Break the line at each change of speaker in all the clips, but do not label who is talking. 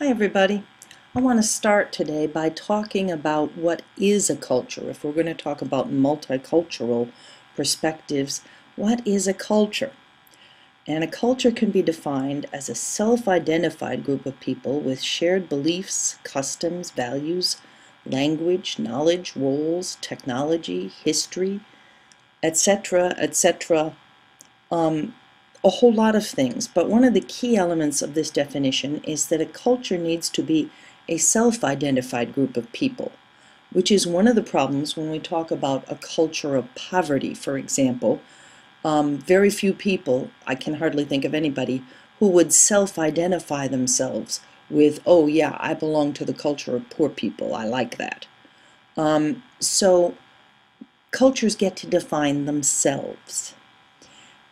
Hi everybody. I want to start today by talking about what is a culture. If we're going to talk about multicultural perspectives, what is a culture? And a culture can be defined as a self-identified group of people with shared beliefs, customs, values, language, knowledge, roles, technology, history, etc., etc. A whole lot of things, but one of the key elements of this definition is that a culture needs to be a self-identified group of people, which is one of the problems when we talk about a culture of poverty, for example. Very few people, I can hardly think of anybody, who would self-identify themselves with, oh yeah, I belong to the culture of poor people, I like that. So cultures get to define themselves.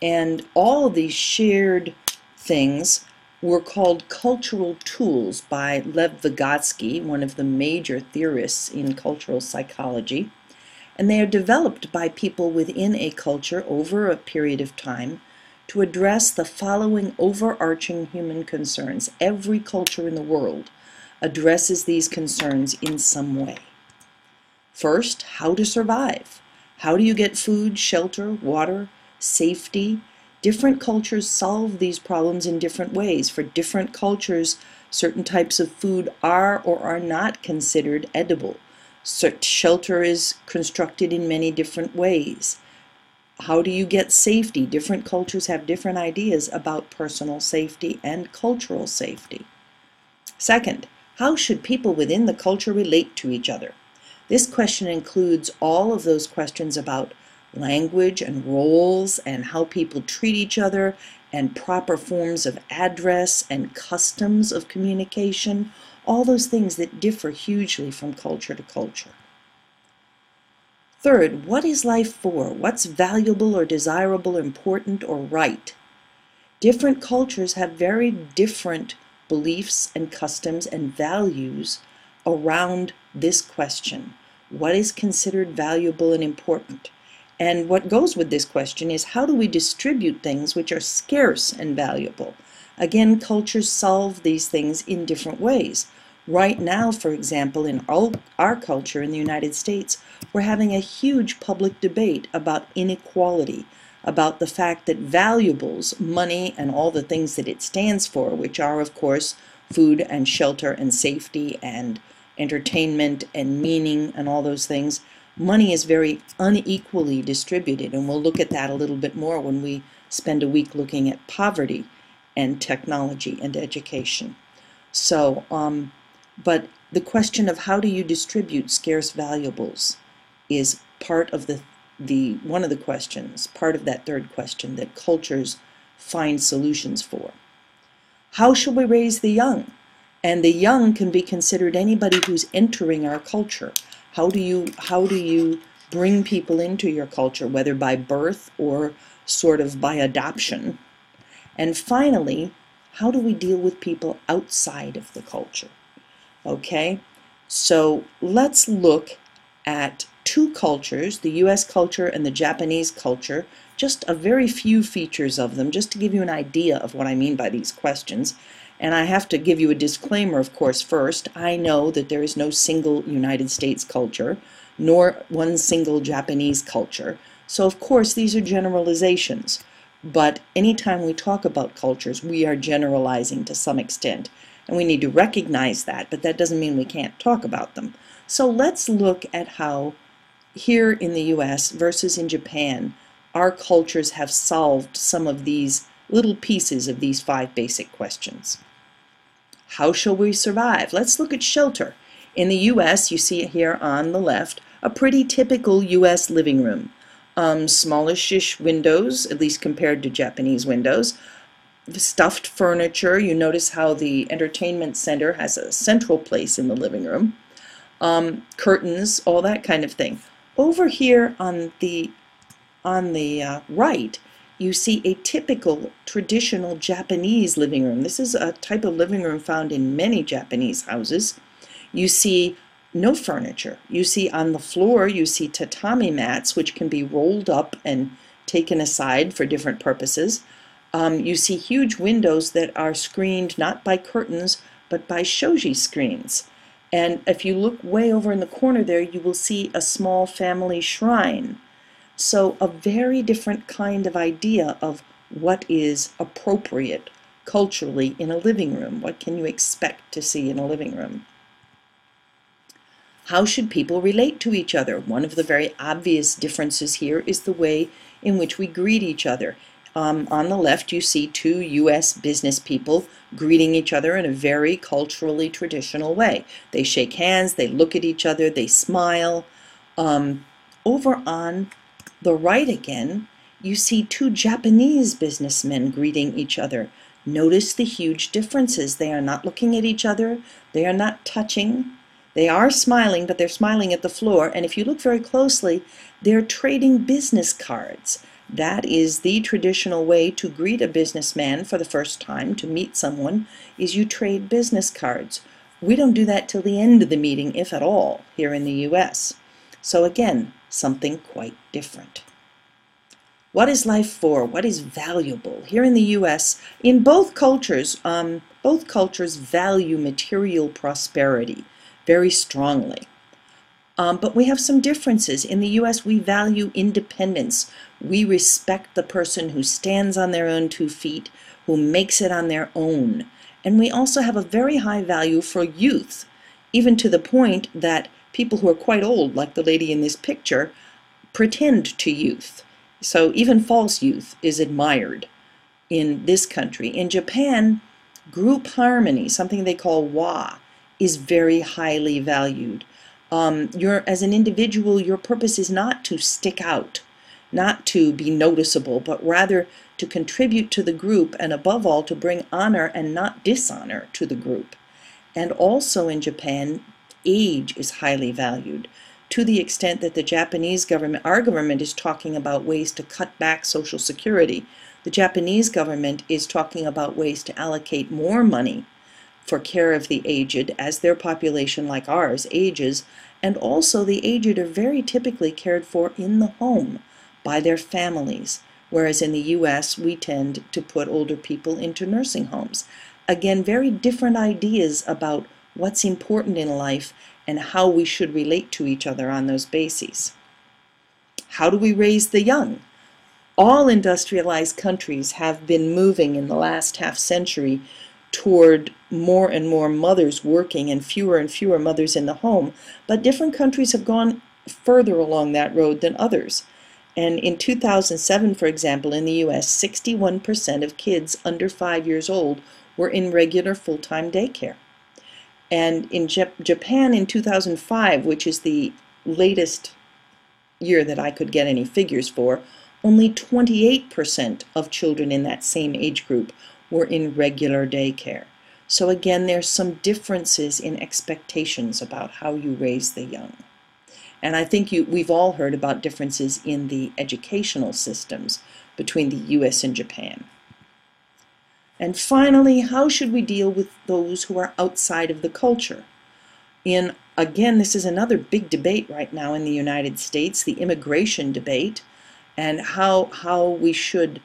And all of these shared things were called cultural tools by Lev Vygotsky, one of the major theorists in cultural psychology. And they are developed by people within a culture over a period of time to address the following overarching human concerns. Every culture in the world addresses these concerns in some way. First, how to survive. How do you get food, shelter, water, safety? Different cultures solve these problems in different ways. For different cultures, certain types of food are or are not considered edible. Shelter is constructed in many different ways. How do you get safety? Different cultures have different ideas about personal safety and cultural safety. Second, how should people within the culture relate to each other? This question includes all of those questions about language and roles and how people treat each other and proper forms of address and customs of communication, all those things that differ hugely from culture to culture. Third, what is life for? What's valuable or desirable, important or right? Different cultures have very different beliefs and customs and values around this question. What is considered valuable and important? And what goes with this question is, how do we distribute things which are scarce and valuable? Again, cultures solve these things in different ways. Right now, for example, in our culture in the United States, we're having a huge public debate about inequality, about the fact that valuables, money, and all the things that it stands for, which are, of course, food and shelter and safety and entertainment and meaning and all those things, money is very unequally distributed, and we'll look at that a little bit more when we spend a week looking at poverty and technology and education. So, but the question of how do you distribute scarce valuables is part of one of the questions, part of that third question that cultures find solutions for. How shall we raise the young? And the young can be considered anybody who's entering our culture. How do you bring people into your culture, whether by birth or sort of by adoption? And finally, how do we deal with people outside of the culture? Okay, so let's look at two cultures, the US culture and the Japanese culture, just a very few features of them, just to give you an idea of what I mean by these questions. And I have to give you a disclaimer, of course, first. I know that there is no single United States culture, nor one single Japanese culture. So, of course, these are generalizations. But anytime we talk about cultures, we are generalizing to some extent. And we need to recognize that, but that doesn't mean we can't talk about them. So let's look at how here in the US versus in Japan, our cultures have solved some of these little pieces of these 5 basic questions. How shall we survive? Let's look at shelter. In the US, you see it here on the left, a pretty typical US living room. Smallish-ish windows, at least compared to Japanese windows. Stuffed furniture. You notice how the entertainment center has a central place in the living room. Curtains, all that kind of thing. Over here on the right, you see a typical traditional Japanese living room. This is a type of living room found in many Japanese houses. You see no furniture. You see on the floor, you see tatami mats, which can be rolled up and taken aside for different purposes. You see huge windows that are screened not by curtains, but by shoji screens. And if you look way over in the corner there, you will see a small family shrine. So a very different kind of idea of what is appropriate culturally in a living room. What can you expect to see in a living room? How should people relate to each other? One of the very obvious differences here is the way in which we greet each other. On the left, you see two U.S. business people greeting each other in a very culturally traditional way. They shake hands, they look at each other, they smile. Over on the right again, you see two Japanese businessmen greeting each other. Notice the huge differences. They are not looking at each other. They are not touching. They are smiling, but they're smiling at the floor. And if you look very closely, they're trading business cards. That is the traditional way to greet a businessman for the first time, to meet someone, is you trade business cards. We don't do that till the end of the meeting, if at all, here in the U.S. So again, something quite different. What is life for? What is valuable? Here in the U.S., in both cultures value material prosperity very strongly. But we have some differences. In the U.S., we value independence. We respect the person who stands on their own 2 feet, who makes it on their own. And we also have a very high value for youth, even to the point that people who are quite old, like the lady in this picture, pretend to youth. So even false youth is admired in this country. In Japan, group harmony, something they call wa, is very highly valued. As an individual, your purpose is not to stick out, not to be noticeable, but rather to contribute to the group, and above all, to bring honor and not dishonor to the group. And also in Japan, age is highly valued, to the extent that the Japanese government, our government, is talking about ways to cut back Social Security. The Japanese government is talking about ways to allocate more money for care of the aged as their population, like ours, ages, and also the aged are very typically cared for in the home by their families, whereas in the U.S. we tend to put older people into nursing homes. Again, very different ideas about what's important in life and how we should relate to each other on those bases. How do we raise the young? All industrialized countries have been moving in the last half century toward more and more mothers working and fewer mothers in the home, but different countries have gone further along that road than others. And in 2007, for example, in the U.S., 61% of kids under 5 years old were in regular full-time daycare. And in Japan in 2005, which is the latest year that I could get any figures for, only 28% of children in that same age group were in regular daycare. So again, there's some differences in expectations about how you raise the young. And I think we've all heard about differences in the educational systems between the U.S. and Japan. And finally, how should we deal with those who are outside of the culture? Again, this is another big debate right now in the United States, the immigration debate, and how we should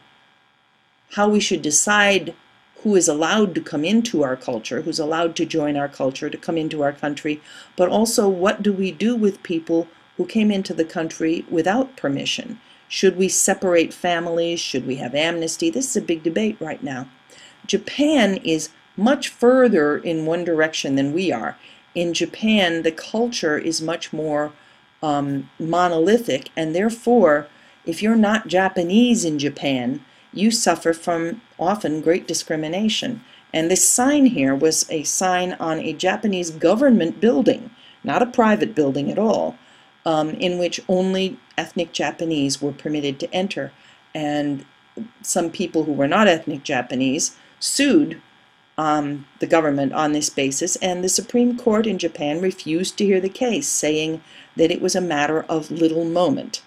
decide who is allowed to come into our culture, who's allowed to join our culture, to come into our country, but also what do we do with people who came into the country without permission? Should we separate families? Should we have amnesty? This is a big debate right now. Japan is much further in one direction than we are. In Japan, the culture is much more monolithic, and therefore, if you're not Japanese in Japan, you suffer from often great discrimination. And this sign here was a sign on a Japanese government building, not a private building at all, in which only ethnic Japanese were permitted to enter. And some people who were not ethnic Japanese sued the government on this basis, and the Supreme Court in Japan refused to hear the case, saying that it was a matter of little moment.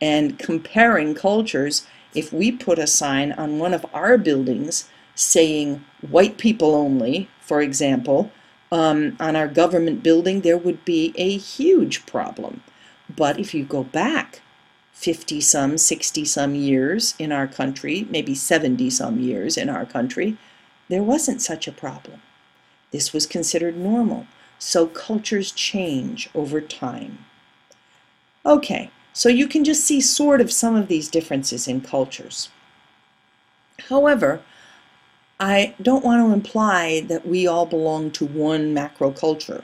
And comparing cultures, if we put a sign on one of our buildings saying white people only, for example, on our government building, there would be a huge problem. But if you go back 50-some, 60-some years in our country, maybe 70-some years in our country, there wasn't such a problem. This was considered normal. So cultures change over time. Okay, so you can just see sort of some of these differences in cultures. However, I don't want to imply that we all belong to one macro culture.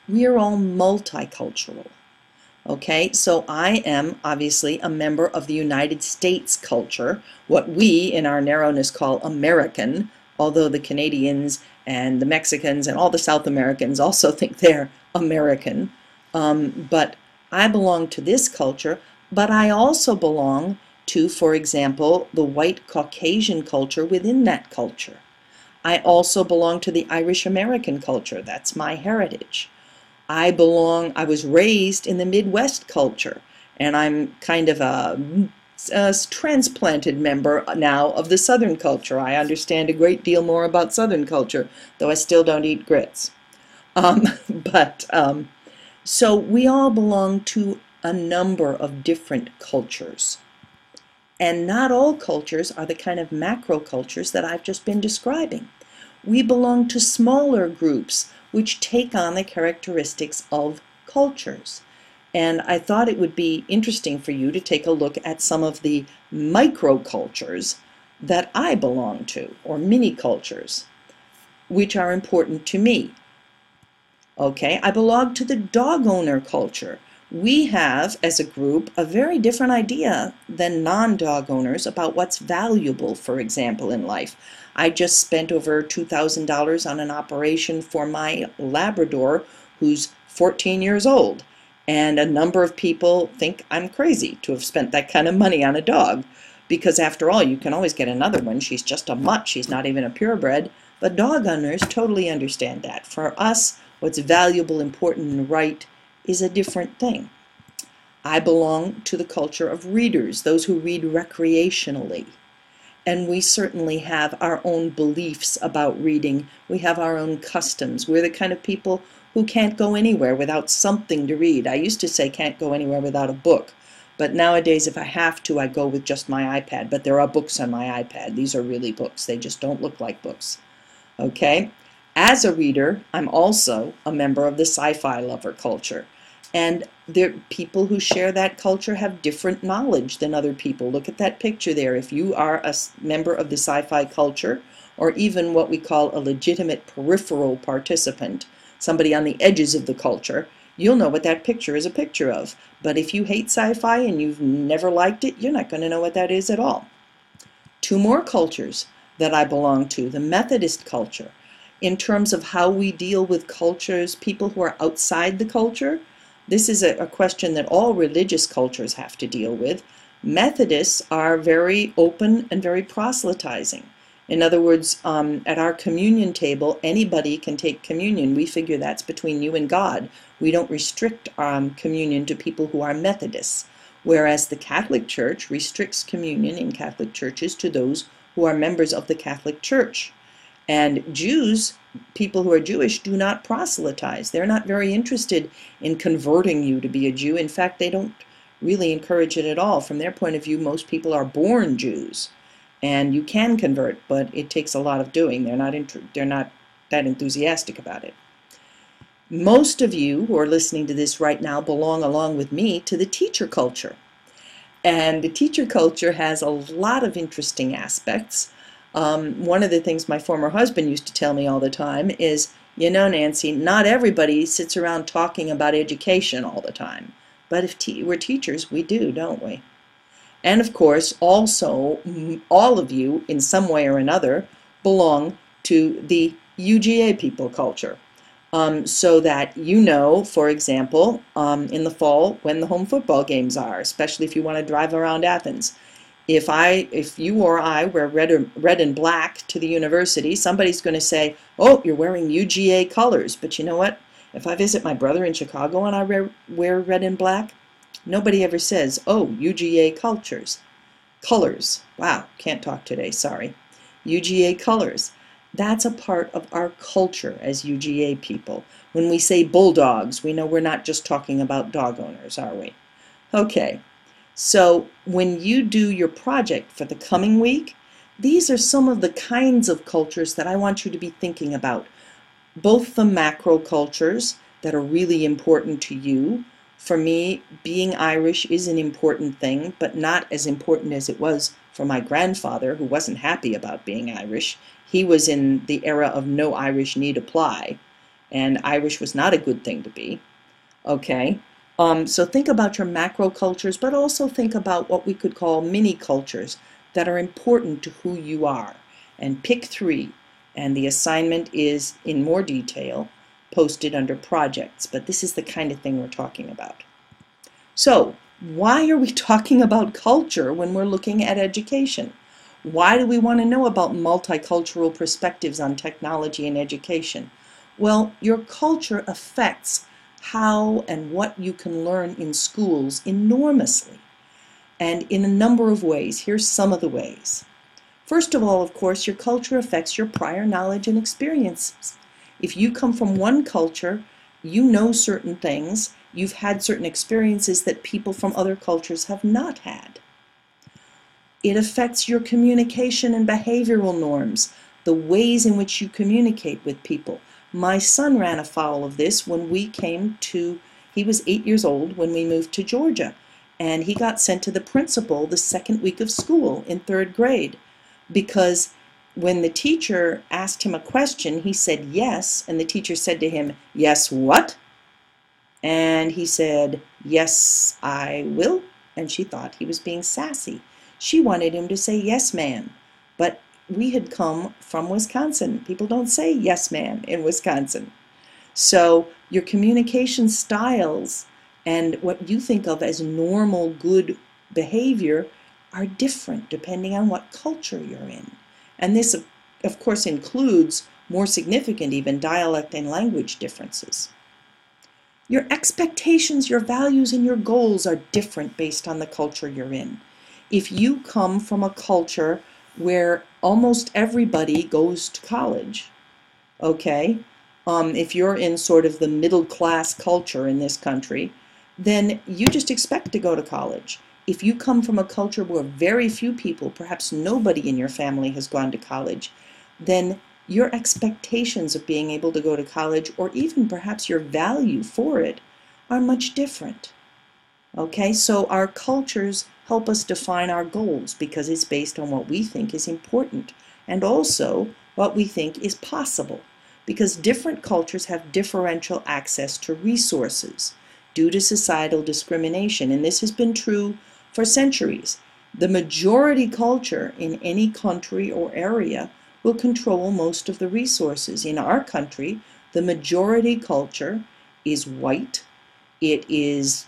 We are all multicultural. Okay, so I am obviously a member of the United States culture, what we in our narrowness call American, although the Canadians and the Mexicans and all the South Americans also think they're American. But I belong to this culture, but I also belong to, for example, the white Caucasian culture within that culture. I also belong to the Irish American culture. That's my heritage. I was raised in the Midwest culture, and I'm kind of a transplanted member now of the Southern culture. I understand a great deal more about Southern culture, though I still don't eat grits. So we all belong to a number of different cultures. And not all cultures are the kind of macro cultures that I've just been describing. We belong to smaller groups which take on the characteristics of cultures. And I thought it would be interesting for you to take a look at some of the microcultures that I belong to, or mini cultures, which are important to me. Okay, I belong to the dog owner culture. We have, as a group, a very different idea than non-dog owners about what's valuable, for example, in life. I just spent over $2,000 on an operation for my Labrador, who's 14 years old. And a number of people think I'm crazy to have spent that kind of money on a dog. Because after all, you can always get another one. She's just a mutt. She's not even a purebred. But dog owners totally understand that. For us, what's valuable, important, and right is a different thing. I belong to the culture of readers, those who read recreationally. And we certainly have our own beliefs about reading. We have our own customs. We're the kind of people who can't go anywhere without something to read. I used to say can't go anywhere without a book. But nowadays, if I have to, I go with just my iPad. But there are books on my iPad. These are really books. They just don't look like books. Okay? As a reader, I'm also a member of the sci-fi lover culture. And people who share that culture have different knowledge than other people. Look at that picture there. If you are a member of the sci-fi culture, or even what we call a legitimate peripheral participant, somebody on the edges of the culture, you'll know what that picture is a picture of. But if you hate sci-fi and you've never liked it, you're not going to know what that is at all. Two more cultures that I belong to, the Methodist culture. In terms of how we deal with cultures, people who are outside the culture, this is a question that all religious cultures have to deal with. Methodists are very open and very proselytizing. In other words, at our communion table, anybody can take communion. We figure that's between you and God. We don't restrict communion to people who are Methodists, whereas the Catholic Church restricts communion in Catholic churches to those who are members of the Catholic Church. And Jews, people who are Jewish, do not proselytize. They're not very interested in converting you to be a Jew. In fact, they don't really encourage it at all. From their point of view, most people are born Jews. And you can convert, but it takes a lot of doing. They're not that enthusiastic about it. Most of you who are listening to this right now belong, along with me, to the teacher culture. And the teacher culture has a lot of interesting aspects. One of the things my former husband used to tell me all the time is, you know, Nancy, not everybody sits around talking about education all the time. But if we're teachers, we do, don't we? And of course, also, all of you, in some way or another, belong to the UGA people culture. So that you know, for example, in the fall when the home football games are, especially if you want to drive around Athens. If you or I wear red and black to the university, somebody's going to say, oh, you're wearing UGA colors. But you know what? If I visit my brother in Chicago and I wear red and black, nobody ever says, oh, UGA colors. Wow, can't talk today, sorry. UGA colors. That's a part of our culture as UGA people. When we say bulldogs, we know we're not just talking about dog owners, are we? Okay. So when you do your project for the coming week, these are some of the kinds of cultures that I want you to be thinking about. both the macro cultures that are really important to you. For me, being Irish is an important thing, but not as important as it was for my grandfather, who wasn't happy about being Irish. He was in the era of no Irish need apply, and Irish was not a good thing to be. Okay, so think about your macro cultures, but also think about what we could call mini cultures that are important to who you are, and pick 3. And the assignment is in more detail posted under projects, but this is the kind of thing we're talking about. So, why are we talking about culture when we're looking at education? Why do we want to know about multicultural perspectives on technology and education? Well, your culture affects how and what you can learn in schools enormously, and in a number of ways. Here's some of the ways. First of all, of course, your culture affects your prior knowledge and experiences. If you come from one culture, you know certain things, you've had certain experiences that people from other cultures have not had. It affects your communication and behavioral norms, the ways in which you communicate with people. My son ran afoul of this when he was 8 years old when we moved to Georgia, and he got sent to the principal the second week of school in 3rd grade, because when the teacher asked him a question, he said yes, and the teacher said to him, "Yes, what?" And he said, "Yes, I will," and she thought he was being sassy. She wanted him to say, "Yes, ma'am," but we had come from Wisconsin. People don't say "yes, ma'am" in Wisconsin. So your communication styles and what you think of as normal good behavior are different depending on what culture you're in. And this, of course, includes, more significant even, dialect and language differences. Your expectations, your values, and your goals are different based on the culture you're in. If you come from a culture where almost everybody goes to college, okay, if you're in sort of the middle class culture in this country, then you just expect to go to college. If you come from a culture where very few people, perhaps nobody in your family has gone to college, then your expectations of being able to go to college, or even perhaps your value for it, are much different. Okay, so our cultures help us define our goals because it's based on what we think is important and also what we think is possible, because different cultures have differential access to resources due to societal discrimination, and this has been true for centuries. The majority culture in any country or area will control most of the resources. In our country, the majority culture is white. It is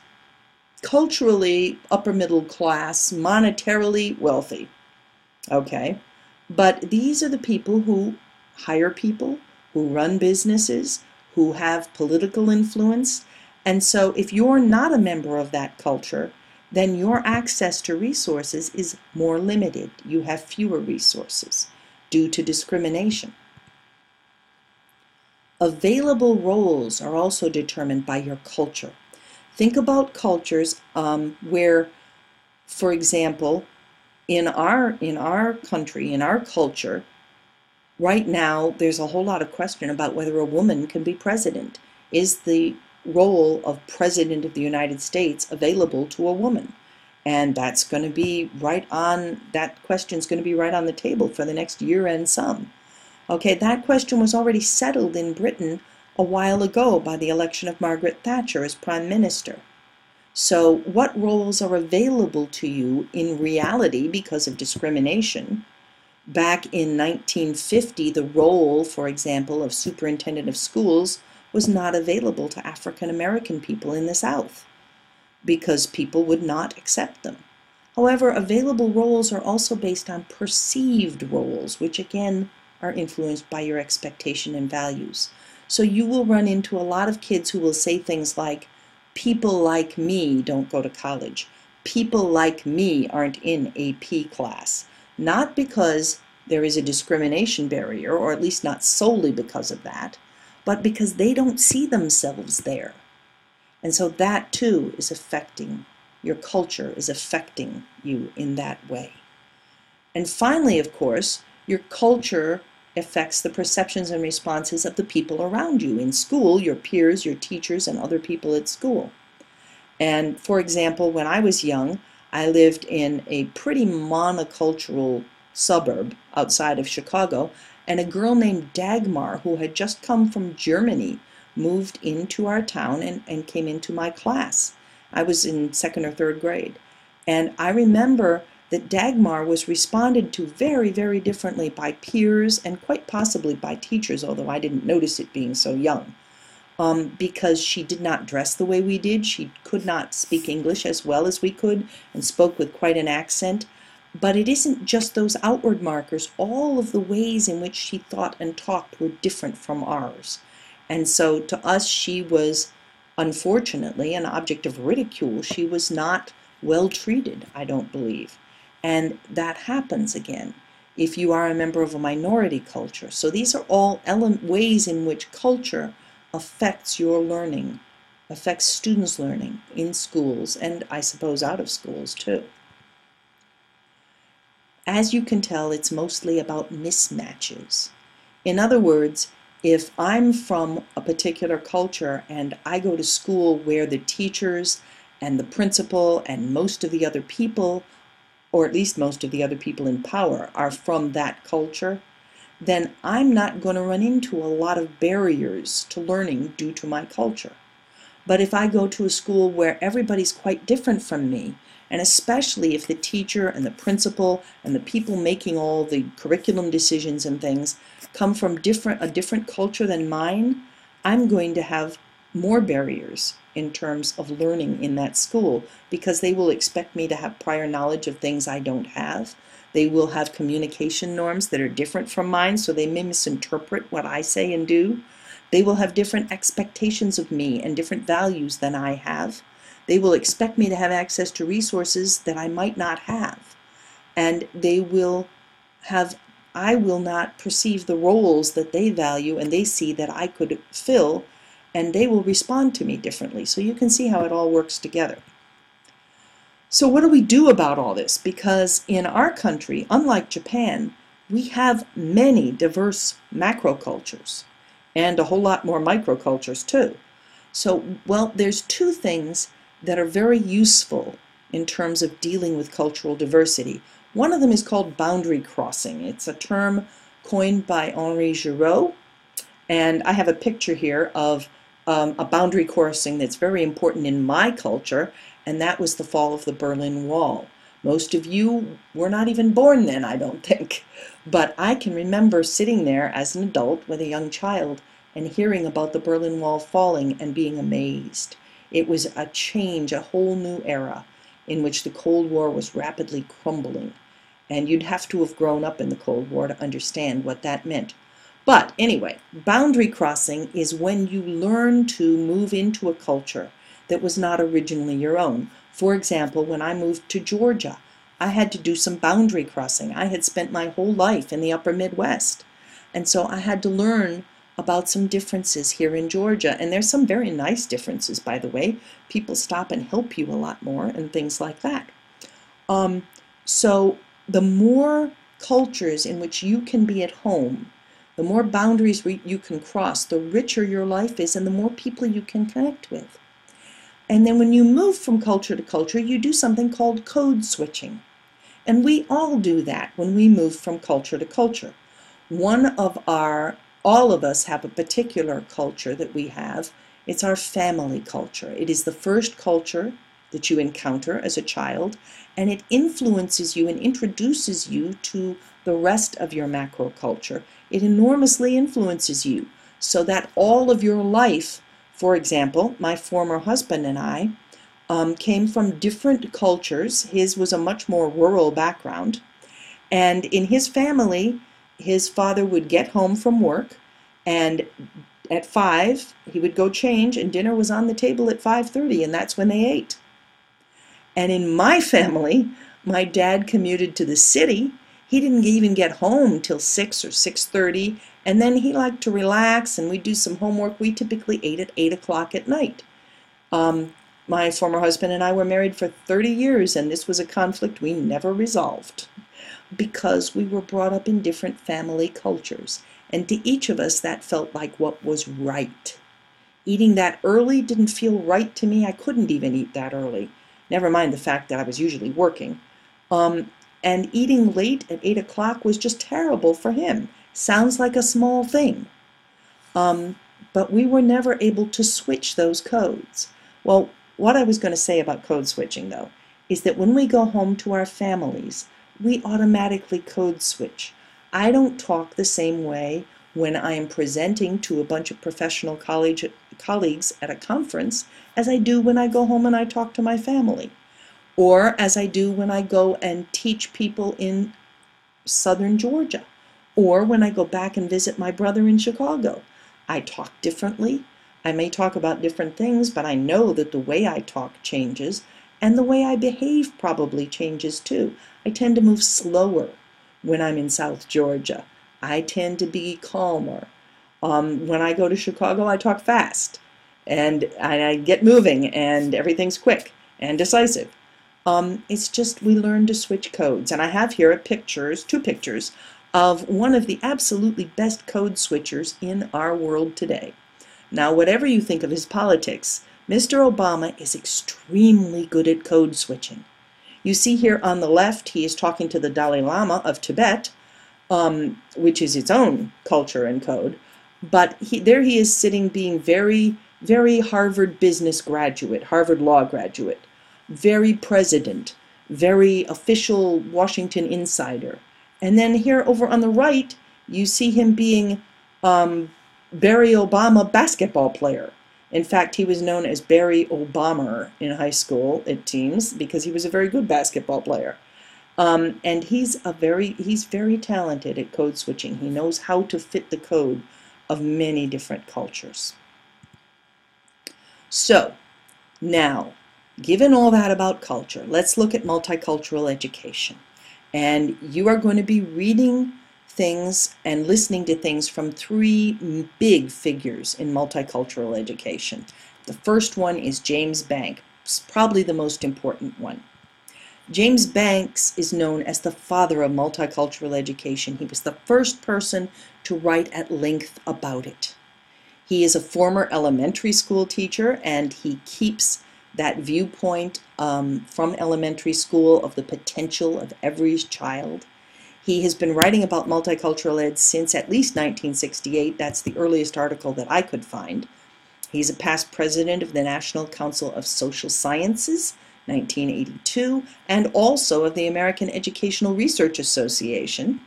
culturally upper middle class, monetarily wealthy. Okay? But these are the people who hire people, who run businesses, who have political influence. And so if you're not a member of that culture, then your access to resources is more limited. You have fewer resources due to discrimination. Available roles are also determined by your culture. Think about cultures where, for example, in our country, in our culture, right now there's a whole lot of question about whether a woman can be president. Is the role of President of the United States available to a woman? And that's going to be that question's going to be right on the table for the next year and some. Okay, that question was already settled in Britain a while ago by the election of Margaret Thatcher as Prime Minister. So what roles are available to you in reality because of discrimination? Back in 1950, the role, for example, of superintendent of schools was not available to African American people in the South because people would not accept them. However, available roles are also based on perceived roles, which again are influenced by your expectation and values. So you will run into a lot of kids who will say things like, "People like me don't go to college. People like me aren't in AP class." Not because there is a discrimination barrier, or at least not solely because of that, but because they don't see themselves there. And so that too is affecting, your culture is affecting you in that way. And finally, of course, your culture affects the perceptions and responses of the people around you in school, your peers, your teachers, and other people at school. And for example, when I was young, I lived in a pretty monocultural suburb outside of Chicago, and a girl named Dagmar, who had just come from Germany, moved into our town and came into my class. I was in second or third grade. And I remember that Dagmar was responded to very, very differently by peers and quite possibly by teachers, although I didn't notice it being so young. Because she did not dress the way we did. She could not speak English as well as we could and spoke with quite an accent. But it isn't just those outward markers. All of the ways in which she thought and talked were different from ours. And so to us, she was unfortunately an object of ridicule. She was not well treated, I don't believe. And that happens again if you are a member of a minority culture. So these are all ways in which culture affects your learning, affects students' learning in schools, and I suppose out of schools too. As you can tell, it's mostly about mismatches. In other words, if I'm from a particular culture and I go to school where the teachers and the principal and most of the other people, or at least most of the other people in power, are from that culture, then I'm not going to run into a lot of barriers to learning due to my culture. But if I go to a school where everybody's quite different from me, and especially if the teacher and the principal and the people making all the curriculum decisions and things come from a different culture than mine, I'm going to have more barriers in terms of learning in that school because they will expect me to have prior knowledge of things I don't have. They will have communication norms that are different from mine, so they may misinterpret what I say and do. They will have different expectations of me and different values than I have. They will expect me to have access to resources that I might not have. And I will not perceive the roles that they value and they see that I could fill, and they will respond to me differently. So you can see how it all works together. So what do we do about all this? Because in our country, unlike Japan, we have many diverse macrocultures and a whole lot more microcultures too. So, well, there's two things that are very useful in terms of dealing with cultural diversity. One of them is called boundary crossing. It's a term coined by Henri Giraud, and I have a picture here of a boundary crossing that's very important in my culture, and that was the fall of the Berlin Wall. Most of you were not even born then, I don't think. But I can remember sitting there as an adult with a young child and hearing about the Berlin Wall falling and being amazed. It was a change, a whole new era in which the Cold War was rapidly crumbling. And you'd have to have grown up in the Cold War to understand what that meant. But anyway, boundary crossing is when you learn to move into a culture that was not originally your own. For example, when I moved to Georgia, I had to do some boundary crossing. I had spent my whole life in the upper Midwest. And so I had to learn about some differences here in Georgia. And there's some very nice differences, by the way. People stop and help you a lot more and things like that. So the more cultures in which you can be at home, the more boundaries you can cross, the richer your life is and the more people you can connect with. And then when you move from culture to culture, you do something called code switching. And we all do that when we move from culture to culture. All of us have a particular culture that we have. It's our family culture. It is the first culture that you encounter as a child, and it influences you and introduces you to the rest of your macro culture. It enormously influences you so that all of your life, for example, my former husband and I came from different cultures. His was a much more rural background, and in his family, his father would get home from work, and at 5 he would go change, and dinner was on the table at 5:30, and that's when they ate. And in my family, my dad commuted to the city. He didn't even get home till 6 or 6:30, and then he liked to relax, and we'd do some homework. We typically ate at 8 o'clock at night. My former husband and I were married for 30 years, and this was a conflict we never resolved. because we were brought up in different family cultures, and to each of us that felt like what was right. Eating that early didn't feel right to me. I couldn't even eat that early, never mind the fact that I was usually working. And eating late at 8 o'clock was just terrible for him. Sounds like a small thing. But we were never able to switch those codes. Well, what I was going to say about code switching, though, is that when we go home to our families, we automatically code switch. I don't talk the same way when I am presenting to a bunch of professional colleagues at a conference as I do when I go home and I talk to my family, or as I do when I go and teach people in southern Georgia, or when I go back and visit my brother in Chicago. I talk differently. I may talk about different things, but I know that the way I talk changes, and the way I behave probably changes too. I tend to move slower when I'm in South Georgia. I tend to be calmer. When I go to Chicago, I talk fast, and I get moving, and everything's quick and decisive. It's just we learn to switch codes, and I have here two pictures of one of the absolutely best code switchers in our world today. Now, whatever you think of his politics, Mr. Obama is extremely good at code switching. You see here on the left, he is talking to the Dalai Lama of Tibet, which is its own culture and code, but there he is sitting being very, very Harvard business graduate, Harvard law graduate, very president, very official Washington insider. And then here over on the right, you see him being Barry Obama basketball player. In fact, he was known as Barry Obama in high school, it seems, because he was a very good basketball player. And he's very talented at code switching. He knows how to fit the code of many different cultures. So, now, given all that about culture, let's look at multicultural education. And you are going to be reading things and listening to things from three big figures in multicultural education. The first one is James Banks, probably the most important one. James Banks is known as the father of multicultural education. He was the first person to write at length about it. He is a former elementary school teacher, and he keeps that viewpoint from elementary school of the potential of every child. He has been writing about multicultural ed since at least 1968. That's the earliest article that I could find. He's a past president of the National Council of Social Sciences, 1982, and also of the American Educational Research Association.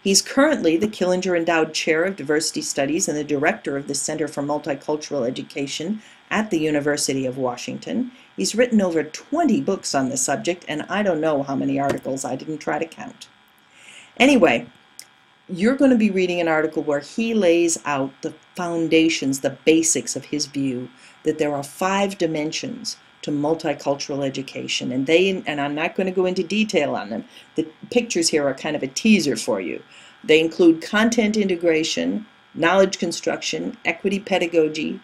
He's currently the Killinger Endowed Chair of Diversity Studies and the director of the Center for Multicultural Education at the University of Washington. He's written over 20 books on the subject, and I don't know how many articles. I didn't try to count. Anyway, you're going to be reading an article where he lays out the foundations, the basics of his view that there are 5 dimensions to multicultural education, and I'm not going to go into detail on them. The pictures here are kind of a teaser for you. They include content integration, knowledge construction, equity pedagogy,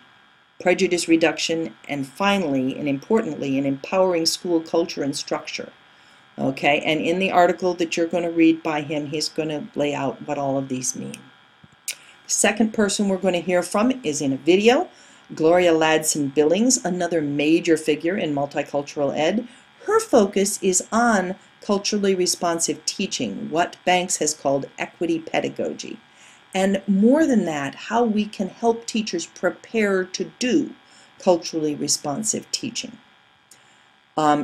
prejudice reduction, and finally, and importantly, an empowering school culture and structure. Okay, and in the article that you're going to read by him, he's going to lay out what all of these mean. The second person we're going to hear from is in a video. Gloria Ladson-Billings, another major figure in multicultural ed. Her focus is on culturally responsive teaching, what Banks has called equity pedagogy. And more than that, how we can help teachers prepare to do culturally responsive teaching.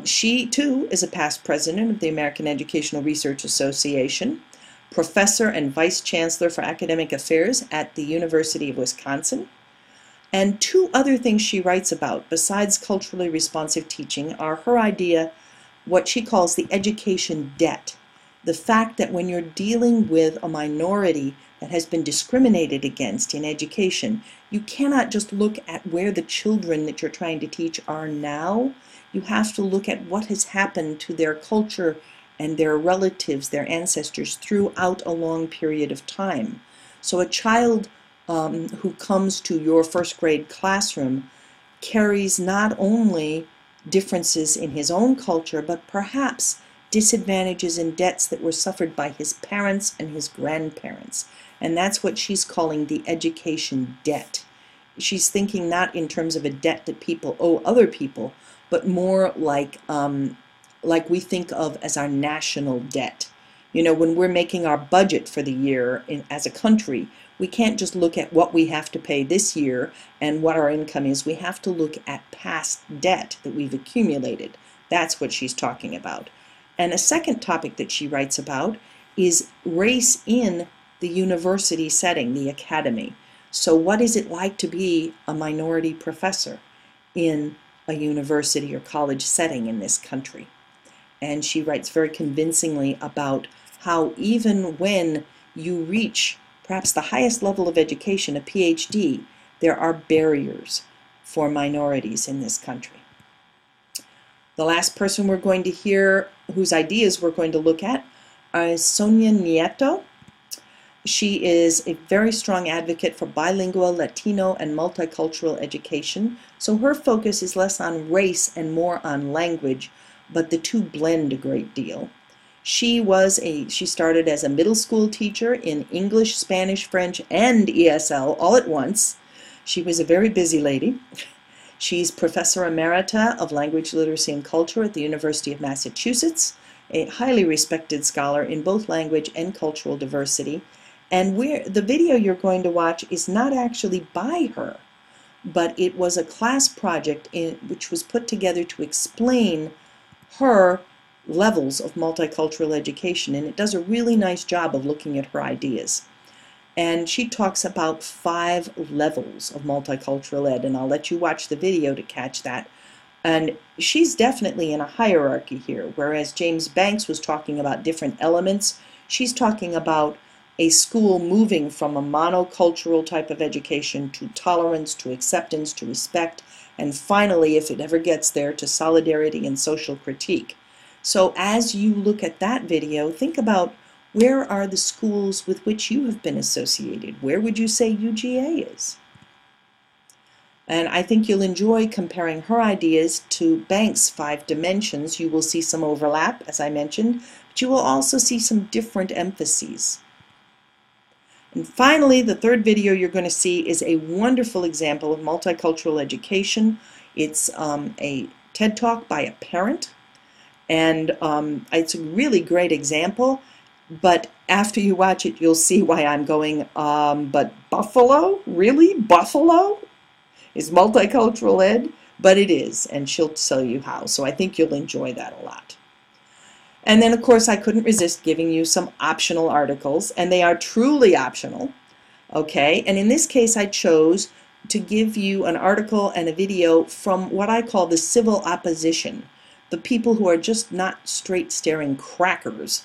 She, too, is a past president of the American Educational Research Association, professor and vice chancellor for academic affairs at the University of Wisconsin. And 2 other things she writes about, besides culturally responsive teaching, are her idea, what she calls the education debt. The fact that when you're dealing with a minority that has been discriminated against in education, you cannot just look at where the children that you're trying to teach are now. You have to look at what has happened to their culture and their relatives, their ancestors, throughout a long period of time. So a child who comes to your first grade classroom carries not only differences in his own culture, but perhaps disadvantages and debts that were suffered by his parents and his grandparents. And that's what she's calling the education debt. She's thinking not in terms of a debt that people owe other people, but more like we think of as our national debt. You know, when we're making our budget for the year as a country, we can't just look at what we have to pay this year and what our income is. We have to look at past debt that we've accumulated. That's what she's talking about. And a second topic that she writes about is race in the university setting, the academy. So what is it like to be a minority professor in a university or college setting in this country? And she writes very convincingly about how even when you reach perhaps the highest level of education, a PhD, there are barriers for minorities in this country. The last person we're going to hear, whose ideas we're going to look at, is Sonia Nieto. She is a very strong advocate for bilingual, Latino, and multicultural education. So her focus is less on race and more on language, but the two blend a great deal. She started as a middle school teacher in English, Spanish, French, and ESL all at once. She was a very busy lady. She's Professor Emerita of Language, Literacy, and Culture at the University of Massachusetts, a highly respected scholar in both language and cultural diversity. And the video you're going to watch is not actually by her, but it was a class project which was put together to explain her levels of multicultural education, and it does a really nice job of looking at her ideas. And she talks about 5 levels of multicultural ed, and I'll let you watch the video to catch that. And she's definitely in a hierarchy here, whereas James Banks was talking about different elements. She's talking about a school moving from a monocultural type of education to tolerance, to acceptance, to respect, and finally, if it ever gets there, to solidarity and social critique. So as you look at that video, think about where are the schools with which you have been associated? Where would you say UGA is? And I think you'll enjoy comparing her ideas to Banks' 5 dimensions. You will see some overlap, as I mentioned, but you will also see some different emphases. And finally, the third video you're going to see is a wonderful example of multicultural education. It's a TED Talk by a parent, and it's a really great example, but after you watch it, you'll see why I'm going, but Buffalo? Really? Buffalo is multicultural ed? But it is, and she'll tell you how, so I think you'll enjoy that a lot. And then, of course, I couldn't resist giving you some optional articles, and they are truly optional, okay? And in this case, I chose to give you an article and a video from what I call the civil opposition, the people who are just not straight-staring crackers,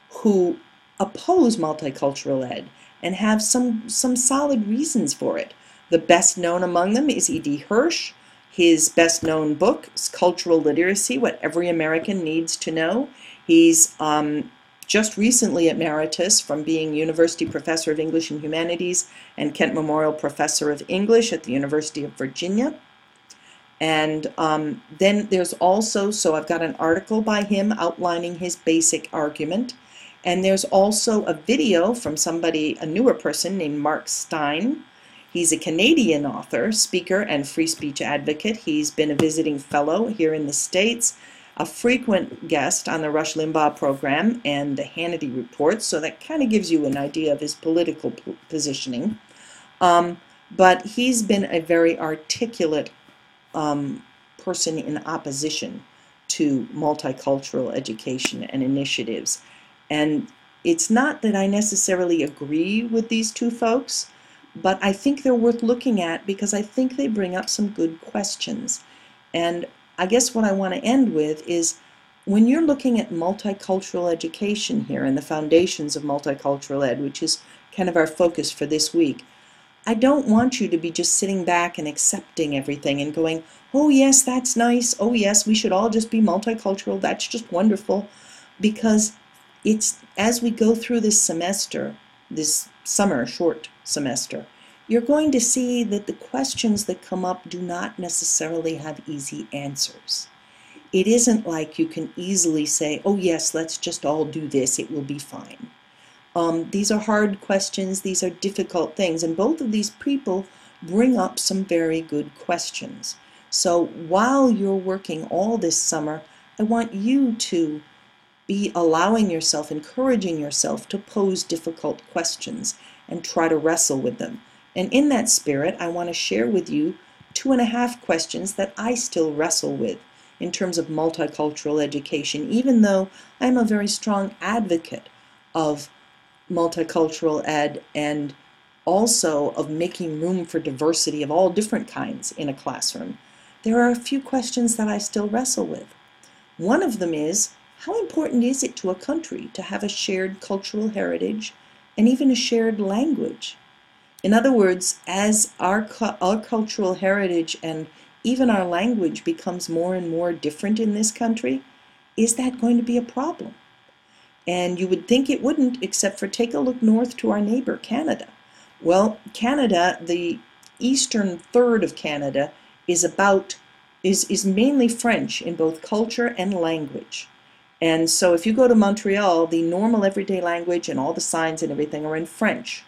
who oppose multicultural ed and have some solid reasons for it. The best known among them is E.D. Hirsch. His best known book is Cultural Literacy, What Every American Needs to Know. He's just recently emeritus from being University Professor of English and Humanities and Kent Memorial Professor of English at the University of Virginia. And then there's also, so I've got an article by him outlining his basic argument. And there's also a video from somebody, a newer person named Mark Stein. He's a Canadian author, speaker, and free speech advocate. He's been a visiting fellow here in the States, a frequent guest on the Rush Limbaugh program and the Hannity Report, so that kind of gives you an idea of his political positioning. But he's been a very articulate person in opposition to multicultural education and initiatives. And it's not that I necessarily agree with these two folks, but I think they're worth looking at because I think they bring up some good questions. And I guess what I want to end with is when you're looking at multicultural education here and the foundations of multicultural ed, which is kind of our focus for this week, I don't want you to be just sitting back and accepting everything and going, oh yes, that's nice, oh yes, we should all just be multicultural, that's just wonderful, because it's as we go through this semester, this summer short semester, you're going to see that the questions that come up do not necessarily have easy answers. it isn't like you can easily say, oh yes, let's just all do this, it will be fine. These are hard questions, these are difficult things, and both of these people bring up some very good questions. So while you're working all this summer, I want you to be allowing yourself, encouraging yourself to pose difficult questions and try to wrestle with them. And in that spirit, I want to share with you 2.5 questions that I still wrestle with in terms of multicultural education, even though I'm a very strong advocate of multicultural ed and also of making room for diversity of all different kinds in a classroom. There are a few questions that I still wrestle with. One of them is, how important is it to a country to have a shared cultural heritage and even a shared language? In other words, as our cultural heritage and even our language becomes more and more different in this country, is that going to be a problem? And you would think it wouldn't, except for take a look north to our neighbor, Canada. Well, Canada, the eastern third of Canada, is mainly French in both culture and language. And so if you go to Montreal, the normal everyday language and all the signs and everything are in French.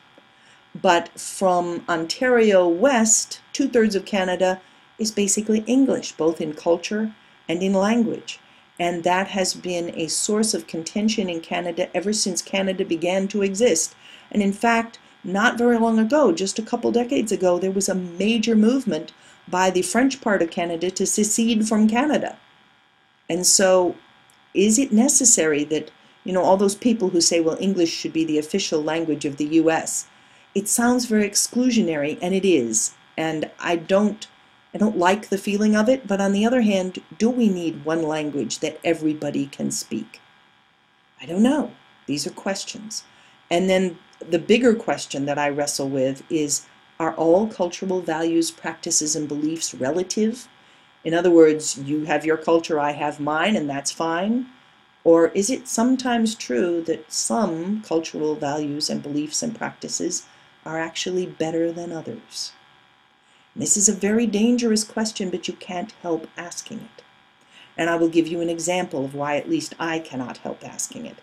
But from Ontario west, 2/3 of Canada is basically English, both in culture and in language. And that has been a source of contention in Canada ever since Canada began to exist. And in fact, not very long ago, just a couple decades ago, there was a major movement by the French part of Canada to secede from Canada. And so, is it necessary that, all those people who say, well, English should be the official language of the US, it sounds very exclusionary, and it is. And I don't like the feeling of it, but on the other hand, do we need one language that everybody can speak? I don't know. These are questions. And then the bigger question that I wrestle with is, are all cultural values, practices, and beliefs relative? In other words, you have your culture, I have mine, and that's fine? Or is it sometimes true that some cultural values and beliefs and practices are actually better than others? This is a very dangerous question, but you can't help asking it. And I will give you an example of why at least I cannot help asking it.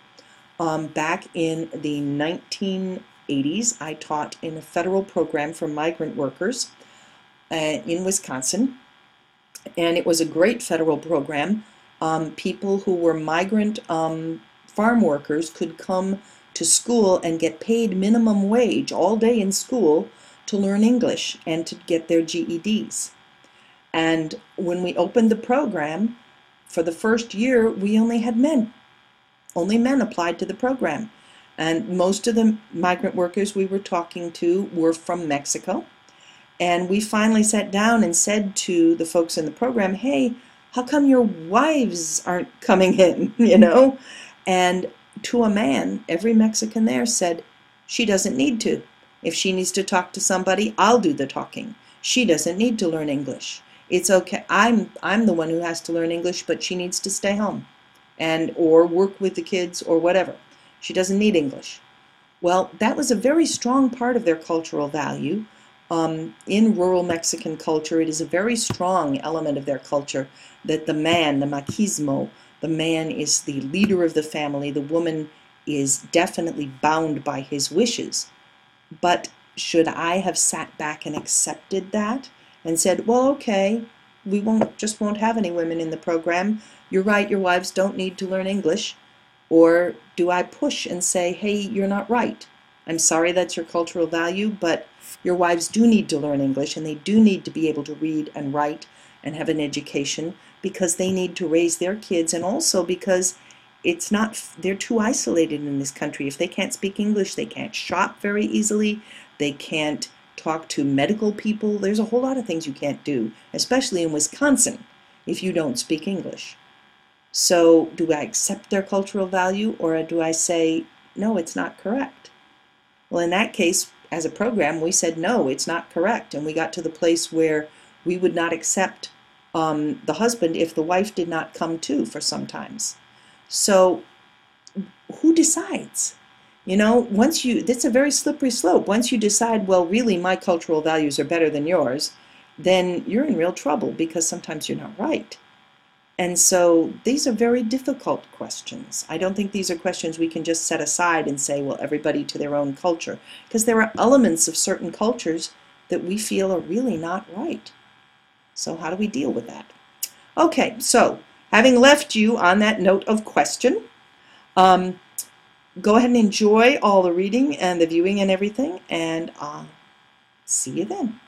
Back in the 1980s, I taught in a federal program for migrant workers in Wisconsin. And it was a great federal program. People who were migrant farm workers could come to school and get paid minimum wage all day in school to learn English and to get their GEDs. And when we opened the program, for the first year, we only had men. Only men applied to the program. And most of the migrant workers we were talking to were from Mexico. And we finally sat down and said to the folks in the program, hey, how come your wives aren't coming in, And to a man, every Mexican there said, she doesn't need to. If she needs to talk to somebody, I'll do the talking. She doesn't need to learn English. It's okay. I'm the one who has to learn English, but she needs to stay home or work with the kids or whatever. She doesn't need English. Well, that was a very strong part of their cultural value. In rural Mexican culture, it is a very strong element of their culture that the man, the machismo, the man is the leader of the family. The woman is definitely bound by his wishes. But should I have sat back and accepted that and said, well, okay, we won't have any women in the program. You're right, your wives don't need to learn English. Or do I push and say, hey, you're not right. I'm sorry that's your cultural value, but your wives do need to learn English, and they do need to be able to read and write and have an education because they need to raise their kids, and also because they're too isolated in this country. If they can't speak English, they can't shop very easily, they can't talk to medical people. There's a whole lot of things you can't do, especially in Wisconsin, if you don't speak English. So do I accept their cultural value, or do I say, no, it's not correct? Well, in that case, as a program, we said, no, it's not correct. And we got to the place where we would not accept the husband if the wife did not come too for sometimes. So who decides? That's a very slippery slope. Once you decide, well, really, my cultural values are better than yours, then you're in real trouble because sometimes you're not right. And so these are very difficult questions. I don't think these are questions we can just set aside and say, well, everybody to their own culture, because there are elements of certain cultures that we feel are really not right. So how do we deal with that? Okay, so having left you on that note of question, go ahead and enjoy all the reading and the viewing and everything, and see you then.